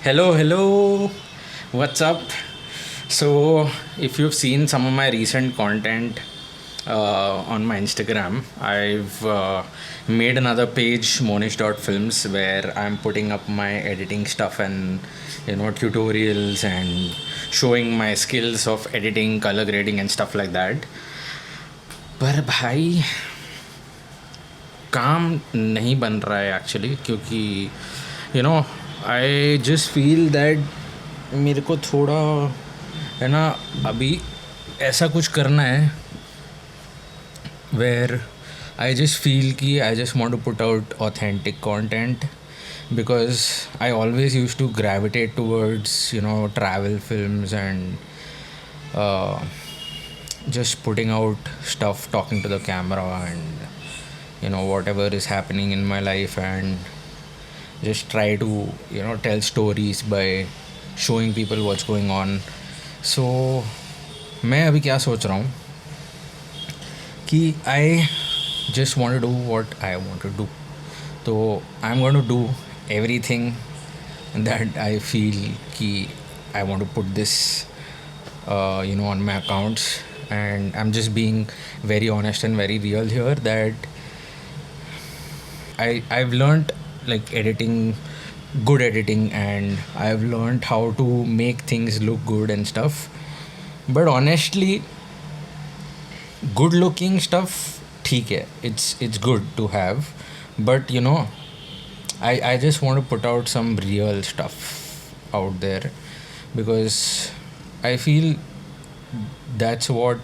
Hello, hello. What's up? So, if you've seen some of my recent content on my Instagram, I've made another page, Monish.films, where I'm putting up my editing stuff and tutorials and showing my skills of editing, color grading, and stuff like that. पर भाई काम नहीं बन रहा है actually, क्योंकि you know I just feel that मेरे को थोड़ा है ना अभी ऐसा कुछ करना है वेयर आई जस्ट फील कि I just want to put out authentic content because I always used to gravitate towards travel films and uh, just putting out stuff, talking to the camera, and whatever is happening in my life, and just try to tell stories by showing people what's going on. So मैं अभी क्या सोच रहा हूँ कि I just want to do what I want to do. तो I am going to do everything that I feel कि I want to put this on my accounts, and I'm just being very honest and very real here that I've learned like good editing, and I've learned how to make things look good and stuff. But honestly, good looking stuff ठीक है, it's good to have, but I just want to put out some real stuff out there, because I feel that's what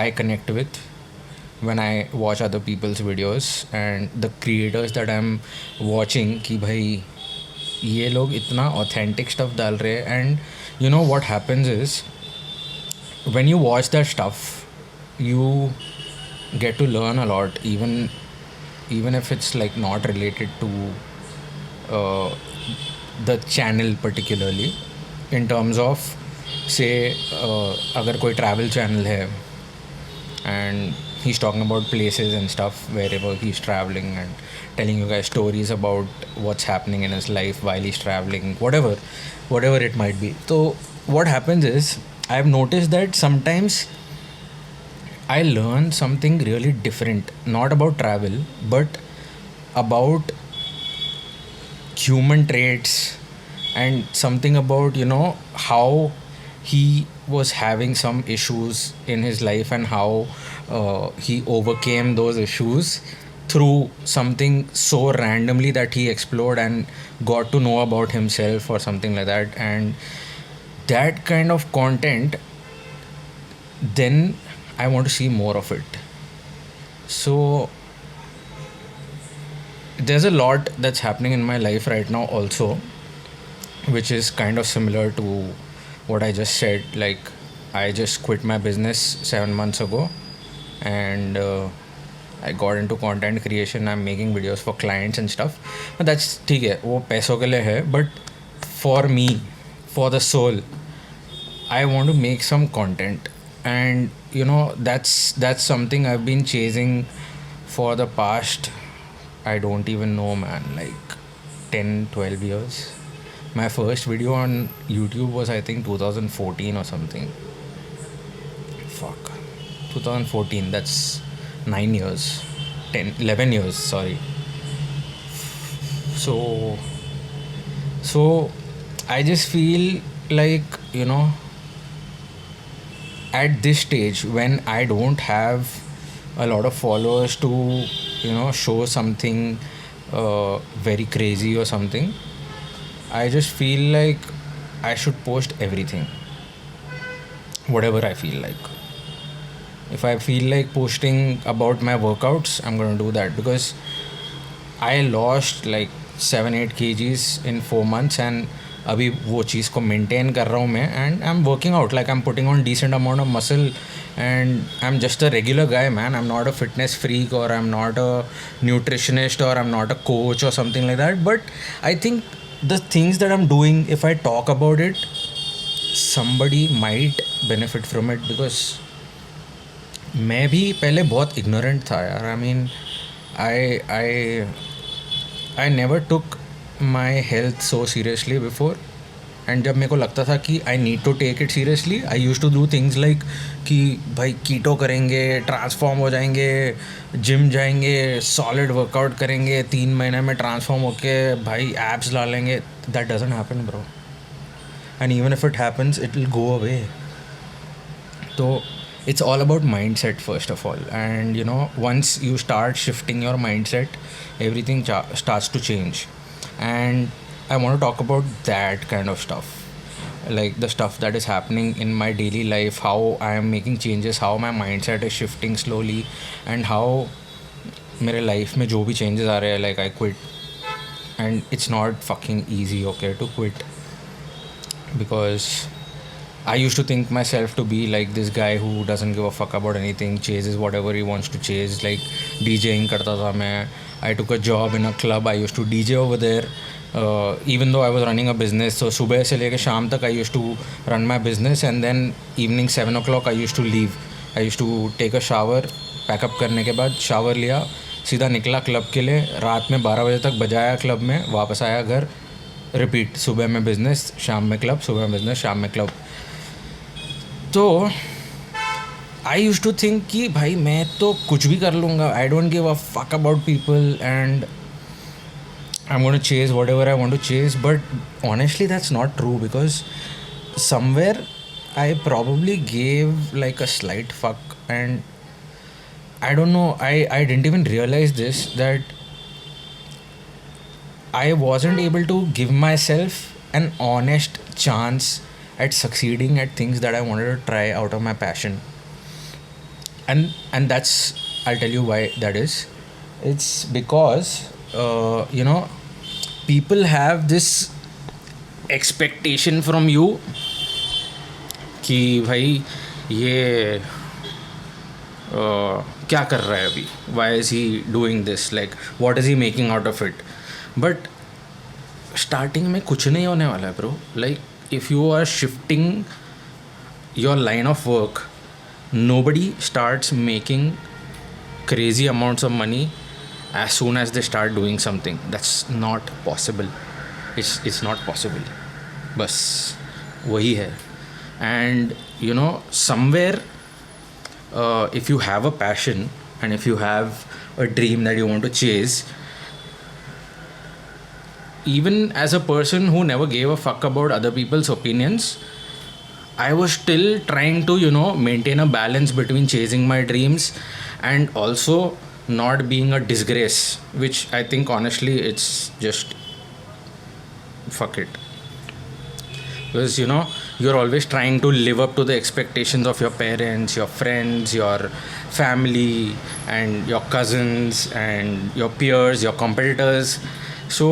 I connect with when I watch other people's videos and the creators that I'm watching कि भाई ये लोग इतना authentic stuff डाल रहे हैं. And what happens is when you watch that stuff, you get to learn a lot, even if it's like not related to the channel particularly, in terms of say अगर कोई travel channel है and he's talking about places and stuff wherever he's traveling and telling you guys stories about what's happening in his life while he's traveling, whatever it might be. So what happens is, I've noticed that sometimes I learn something really different, not about travel, but about human traits, and something about how he was having some issues in his life, and how he overcame those issues through something so randomly that he explored and got to know about himself or something like that. And that kind of content, then I want to see more of it. So there's a lot that's happening in my life right now also, which is kind of similar to what I just said. Like, I just quit my business 7 months ago, and I got into content creation. I'm making videos for clients and stuff, but that's ठीक है, वो पैसों के लिए है. But for me, for the soul, I want to make some content. And that's something I've been chasing for the past, I don't even know, man, like 10-12 years. My first video on YouTube was, I think, 2014 or something. Fuck, 2014, that's 9 years, 11 years, sorry. So I just feel like at this stage, when I don't have a lot of followers to show something very crazy or something, I just feel like I should post everything, whatever I feel like. If I feel like posting about my workouts, I'm going to do that, because I lost like 7-8 kgs in 4 months, and अभी वो चीज़ को maintain कर रहा हूँ मैं. And I am working out, like I am putting on decent amount of muscle, and I am just a regular guy, man. I am not a fitness freak, और I am not a nutritionist, और I am not a coach और something like that. But I think the things that I am doing, if I talk about it, somebody might benefit from it, because मैं भी पहले बहुत ignorant था यार. I mean, I never took my health so seriously before, and जब मेरे को लगता था कि I need to take it seriously, I use to do things like कि भाई कीटो करेंगे, ट्रांसफॉर्म हो जाएंगे, जिम जाएंगे, सॉलिड वर्कआउट करेंगे, 3 महीने में ट्रांसफॉर्म होके भाई एब्स ला लेंगे. That doesn't happen bro, and even if it happens it will go away. So it's all about mindset first of all, and once you start shifting your mindset, everything starts to change. And I want to talk about that kind of stuff, like the stuff that is happening in my daily life, how I am making changes, how my mindset is shifting slowly, and how मेरे life में जो भी changes आ रहे हैं, like I quit, and it's not fucking easy, okay, to quit, because I used to think myself to be like this guy who doesn't give a fuck about anything, chases whatever he wants to chase, like DJing करता था मैं. I took a job in a club, I used to DJ over there, even though I was running a business. So सुबह से लेकर शाम तक I used to run my business, and then evening 7 o'clock I used to leave. I used to take a shower, pack up करने के बाद shower लिया, सीधा निकला क्लब के लिए, रात में 12 बजे तक बजाया क्लब में, वापस आया घर, रिपीट. सुबह में बिज़नेस, शाम में क्लब, सुबह में बिज़नेस, शाम में क्लब. तो आई यूज टू थिंक कि भाई मैं तो कुछ भी कर लूँगा, I don't give a fuck about people, and I am gonna chase whatever I want to chase. But honestly that's not true, because somewhere I probably gave like a slight fuck, and I don't know, I didn't even realize this, that I wasn't able to give myself an honest chance at succeeding at things that I wanted to try out of my passion. And that's, I'll tell you why that is. It's because people have this expectation from you कि भाई ये क्या कर रहा है अभी, why is he doing this, like what is he making out of it. But starting में कुछ नहीं होने वाला है bro. Like if you are shifting your line of work, nobody starts making crazy amounts of money as soon as they start doing something. That's not possible. It's not possible. बस वही है. And somewhere if you have a passion and if you have a dream that you want to chase, even as a person who never gave a fuck about other people's opinions, I was still trying to maintain a balance between chasing my dreams and also not being a disgrace, which I think honestly it's just fuck it. Because you're always trying to live up to the expectations of your parents, your friends, your family, and your cousins, and your peers, your competitors. So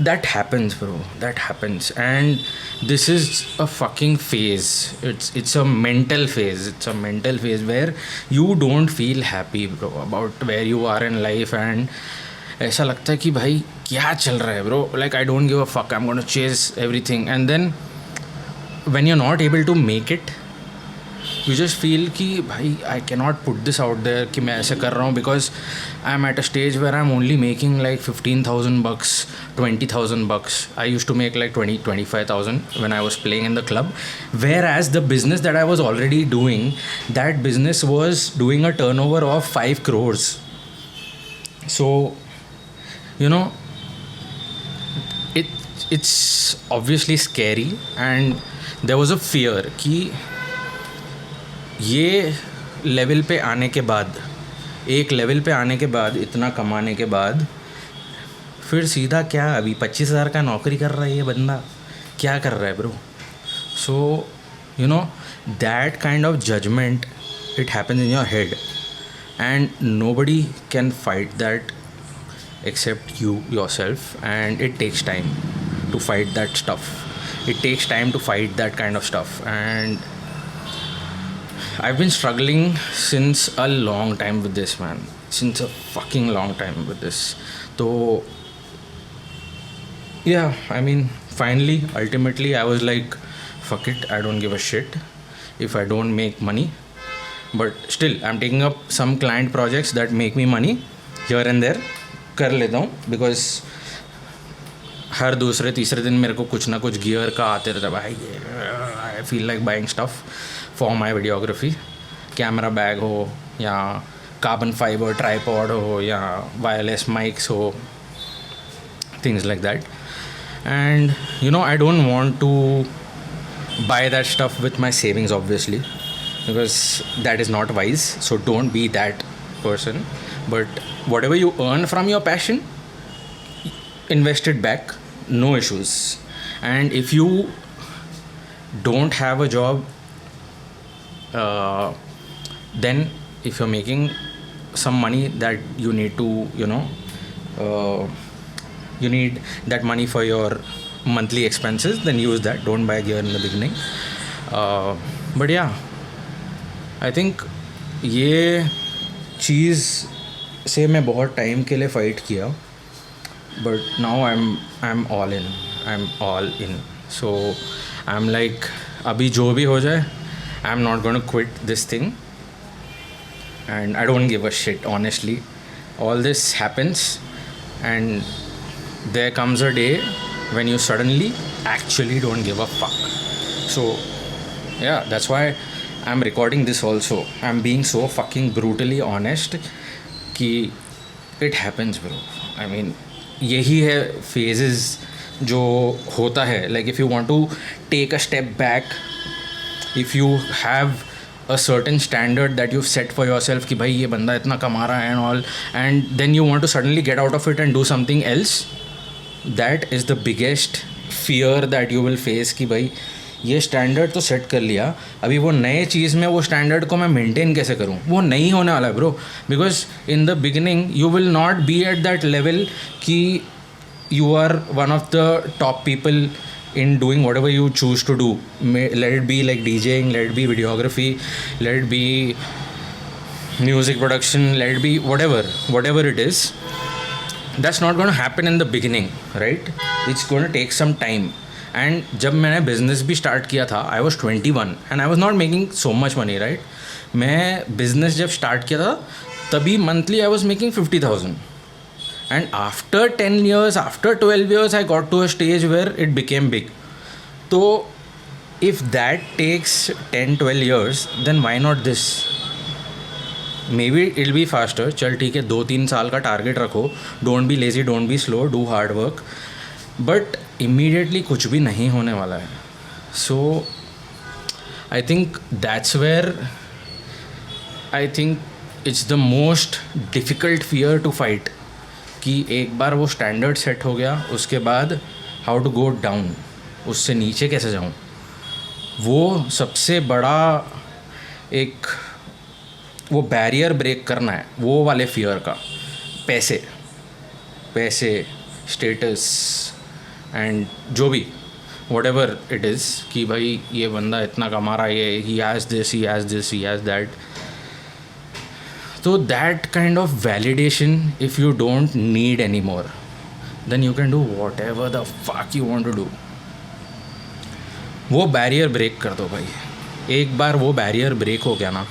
that happens, bro. That happens. And this is a fucking phase. It's a mental phase. It's a mental phase where you don't feel happy, bro, about where you are in life, and ऐसा लगता है कि भाई क्या चल रहा है bro, like I don't give a fuck, I am gonna chase everything. And then when you are not able to make it, you just feel कि भाई I can not put this out there कि मैं ऐसे कर रहा हूँ, because I am at a stage where I am only making like $15,000, $20,000. I use to make like 20-25,000 when I was playing in the club, whereas the business that I was already doing, that business was doing a turnover of 5 crores. So it's obviously scary, and there was a fear कि ये level पे आने के बाद, एक level पे आने के बाद, इतना कमाने के बाद फिर सीधा क्या, अभी 25,000 का नौकरी कर रहा है ये बंदा, क्या कर रहा है bro. So that kind of judgment, it happens in your head, and nobody can fight that except you yourself, and it takes time to fight that stuff. It takes time to fight that kind of stuff, and I've been struggling since a long time with this, man, since a fucking long time with this. So yeah, I mean, finally, ultimately I was like, fuck it, I don't give a shit if I don't make money, but still I'm taking up some client projects that make me money here and there, कर लेता हूँ, because हर दूसरे तीसरे दिन मेरे को कुछ ना कुछ गियर का आते रहता है भाई. आई feel like buying stuff for my videography. Camera bag हो या कार्बन फाइबर ट्राईपॉड हो या वायरलेस माइक्स हो, things like that. And I don't want to buy that stuff with my savings, obviously, because that is not wise. So don't be that person. But whatever you earn from your passion, invest it back, no issues. And if you don't have a job, then if you're making some money that you need to you need that money for your monthly expenses, then use that. Don't buy gear in the beginning. But yeah, I think ये चीज़ से मैं बहुत time के लिए fight किया, but now I'm all in. So I'm like, अभी जो भी हो जाए, I'm not going to quit this thing, and I don't give a shit, honestly. All this happens, and there comes a day when you suddenly actually don't give a fuck. So yeah, that's why I'm recording this also. I'm being so fucking brutally honest कि it happens, bro. I mean, यही है phases जो होता है. Like if you want to take a step back, if you have a certain standard that you've set for yourself कि भाई ये बंदा इतना कमा रहा है and all, and then you want to suddenly get out of it and do something else, that is the biggest fear that you will face कि भाई ये स्टैंडर्ड तो सेट कर लिया, अभी वो नए चीज़ में वो स्टैंडर्ड को मैं मेंटेन कैसे करूँ. वो नहीं होने वाला है bro, because in the beginning you will not be at that level कि you are one of the top people in doing whatever you choose to do. Let it be like DJing, let it be videography, let it be music production, let it be whatever it is. That's not going to happen in the beginning, right? It's going to take some time. And जब मैंने business भी start किया था, I was 21 and I was not making so much money, right? मैं business जब start किया था तभी monthly I was making 50,000. And after 10 years, after 12 years, I got to a stage where it became big. So if that takes 10-12 years, then why not this? Maybe it'll be faster. चल ठीक है, 2-3 साल का target रखो. Don't be lazy, don't be slow, do hard work. But immediately कुछ भी नहीं होने वाला है. So I think that's where I think it's the most difficult fear to fight. कि एक बार वो स्टैंडर्ड सेट हो गया, उसके बाद हाउ टू गो डाउन, उससे नीचे कैसे जाऊँ, वो सबसे बड़ा एक वो बैरियर ब्रेक करना है, वो वाले फियर का. पैसे स्टेटस एंड जो भी व्हाटएवर इट इज़ कि भाई ये बंदा इतना कमा रहा है, he has this, he has this, he has that. So that kind of validation, if you don't need anymore, then you can do whatever the fuck you want to do. वो barrier break कर दो भाई. एक बार वो barrier break हो गया ना,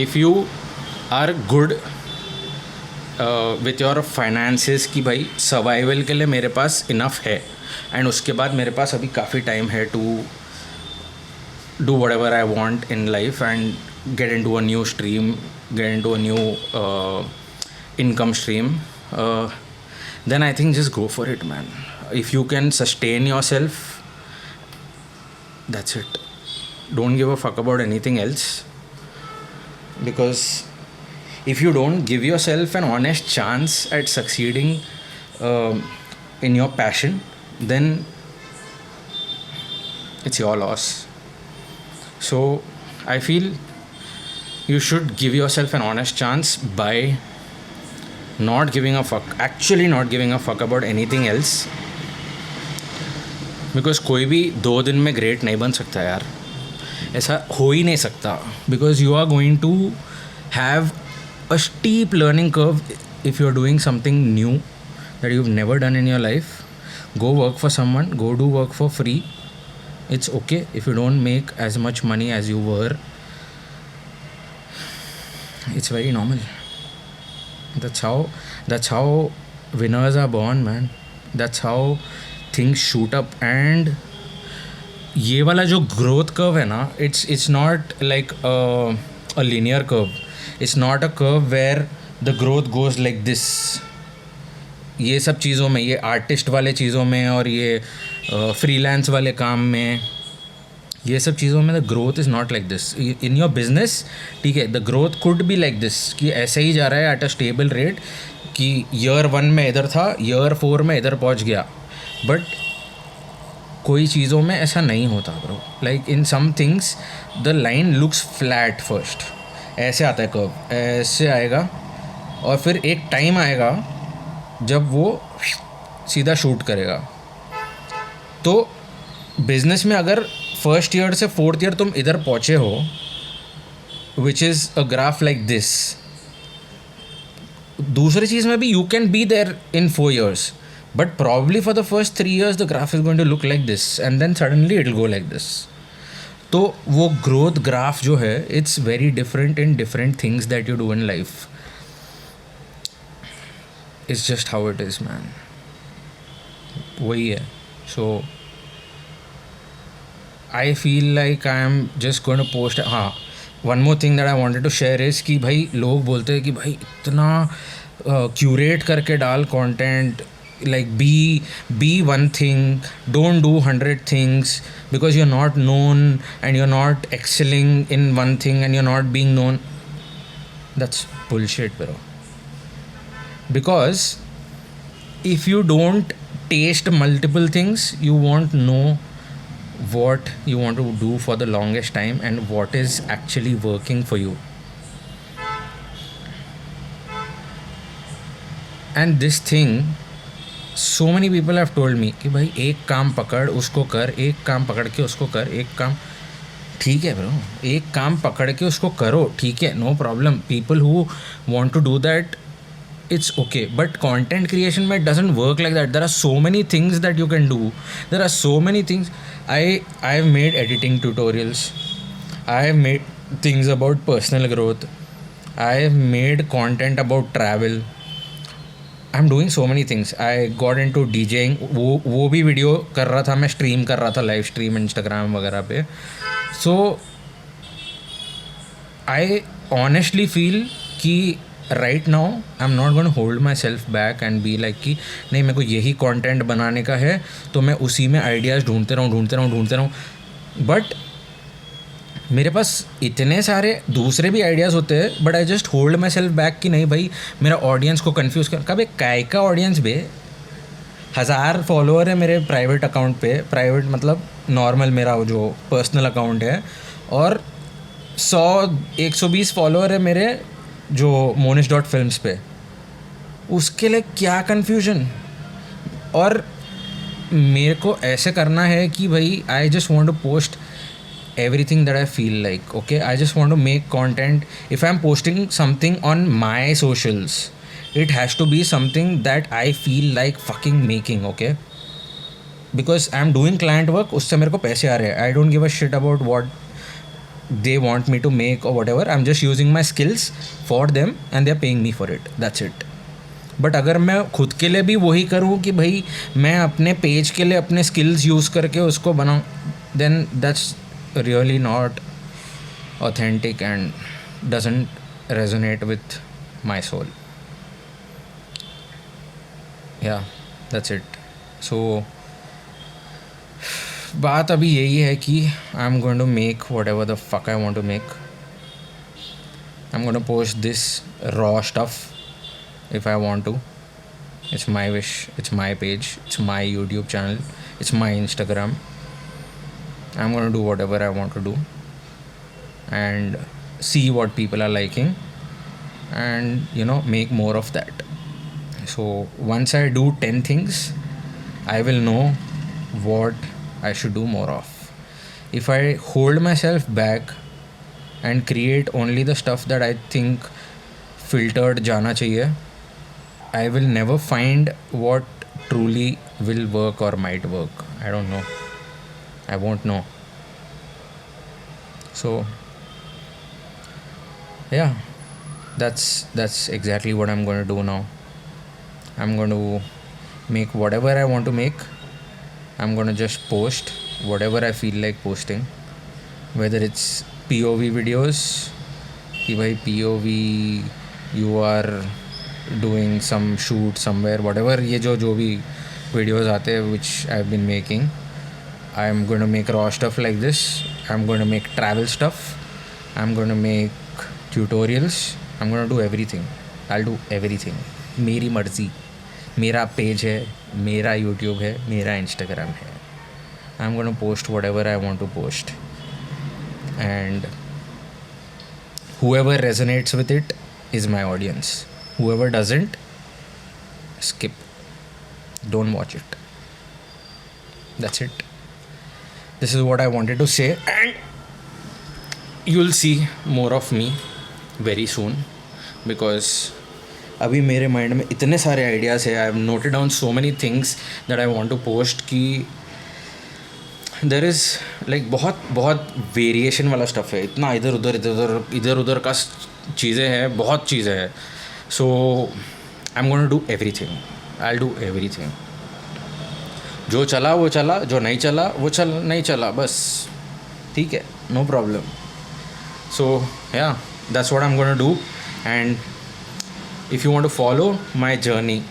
if you are good with your finances कि भाई सर्वाइवल के लिए मेरे पास इनफ है, एंड उसके बाद मेरे पास अभी काफ़ी टाइम है to do whatever I want in life and get into a new stream, get into a new income stream, then I think just go for it, man. If you can sustain yourself, that's it. Don't give a fuck about anything else, because if you don't give yourself an honest chance at succeeding in your passion, then it's your loss. So I feel you should give yourself an honest chance by not giving a fuck, actually not giving a fuck about anything else, because कोई भी 2 दिन में great नहीं बन सकता यार, ऐसा हो ही नहीं सकता. because you are going to have a steep learning curve if you are doing something new that you've never done in your life. Go work for someone, go do work for free. It's okay if you don't make as much money as you were. It's very normal. That's how winners are born, man. that's how things shoot up. And ये वाला जो growth curve है ना, it's not like a linear curve. It's not a curve where the growth goes like this. ये सब चीज़ों में, ये आर्टिस्ट वाले चीज़ों में और ये फ्रीलांस वाले काम में, ये सब चीज़ों में the growth is not like this. In your business, ठीक है, the growth could be like this, कि ऐसे ही जा रहा है एट अ स्टेबल रेट, कि ईयर 1 में इधर था, ईयर 4 में इधर पहुंच गया. बट कोई चीज़ों में ऐसा नहीं होता bro. Like in some things the line looks flat first. ऐसे आता है कर्व, ऐसे आएगा, और फिर एक टाइम आएगा जब वो सीधा शूट करेगा. तो बिजनेस में अगर फर्स्ट ईयर से 4th ईयर तुम इधर पहुँचे हो, which is a graph like this, दूसरी चीज़ में भी you can be there in 4 years, but probably for the first 3 years the graph is going to look like this, and then suddenly it will go like this. तो वो growth graph जो है, it's very different in different things that you do in life. It's just how it is man. वही है. So I feel like I am just going to post. हाँ, one more thing that I wanted to share is कि भाई लोग बोलते हैं कि भाई इतना क्यूरेट करके डाल content, like be one thing, don't do 100 things, because you're not known and you're not excelling in one thing and you're not being known. That's bullshit, bro. Because if you don't taste multiple things, you won't know what you want to do for the longest time and what is actually working for you. And this thing, so many people have told me कि भाई एक काम पकड़ उसको कर, एक काम पकड़ के उसको कर, एक काम. ठीक है ब्रो, एक काम पकड़ के उसको करो, ठीक है, no problem. People who want to do that, it's okay, but content creation में doesn't work like that. There are so many things that you can do. There are so many things. I've made editing tutorials. I've made things about personal growth. I've made content about travel. I'm doing so many things. I got into DJing. वो भी video कर रहा था मैं, stream कर रहा था, live stream Instagram वगैरह पे. सो आई ऑनेस्टली फील कि right now I am not going to hold myself back and be like कि नहीं, मेरे को यही कंटेंट बनाने का है, तो मैं उसी में आइडियाज़ ढूंढते रहूँ. बट मेरे पास इतने सारे दूसरे भी आइडियाज़ होते हैं, but I just hold myself back कि नहीं भाई, मेरा ऑडियंस को कन्फ्यूज़ कर. कभी काय का ऑडियंस बे, 1000 फॉलोअर है मेरे प्राइवेट अकाउंट पे. प्राइवेट मतलब नॉर्मल मेरा जो पर्सनल अकाउंट है, और 100-120 फॉलोअर है मेरे जो monish.films पे. उसके लिए क्या कन्फ्यूजन. और मेरे को ऐसे करना है कि भाई I just want to post everything that I feel like. Okay, I just want to make content. If I'm posting something on my socials, it has to be something that I feel like fucking making. Okay, because I'm doing client work, उससे मेरे को पैसे आ रहे हैं. I don't give a shit about what they want me to make or whatever. I'm just using my skills for them and they're paying me for it. That's it. But अगर मैं खुद के लिए भी वही करूँ कि भाई मैं अपने पेज के लिए अपने स्किल्स यूज़ करके उसको बनाऊँ, then that's really not authentic and doesn't resonate with my soul. Yeah, that's it. So बात अभी यही है कि I'm going to make whatever the fuck I want to make. I'm going to post this raw stuff if I want to. It's my wish, it's my page, it's my YouTube channel, it's my Instagram. I'm going to do whatever I want to do and see what people are liking and make more of that. So once I do 10 things, I will know what I should do more of. If I hold myself back and create only the stuff that I think filtered jana chahiye, I will never find what truly will work or might work. I don't know. I won't know. So yeah, that's exactly what I'm going to do now. I'm going to make whatever I want to make. I'm gonna just post whatever I feel like posting, whether it's POV videos कि भाई POV you are doing some shoot somewhere, whatever ये जो भी videos आते हैं which I've been making. I'm going to make raw stuff like this. I'm going to make travel stuff. I'm going to make tutorials. I'm going to do everything. I'll do everything. मेरी मर्ज़ी. मेरा page है, मेरा YouTube है, मेरा Instagram है. I'm going to post whatever I want to post. And whoever resonates with it is my audience. Whoever doesn't, skip. Don't watch it. That's it. This is what I wanted to say, and you'll see more of me very soon, because अभी मेरे mind में इतने सारे ideas है. I have noted down so many things that I want to post कि there is like बहुत variation वाला stuff है. इतना इधर उधर का चीज़ें हैं, बहुत चीज़ें हैं. So I am gonna do everything. I will do everything. जो चला वो चला, जो नहीं चला वो नहीं चला, बस ठीक है, no problem. So yeah that's what I am gonna do. And if you want to follow my journey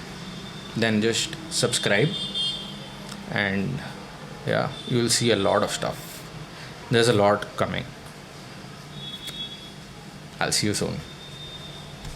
then just subscribe, and yeah, you will see a lot of stuff. There's a lot coming. I'll see you soon.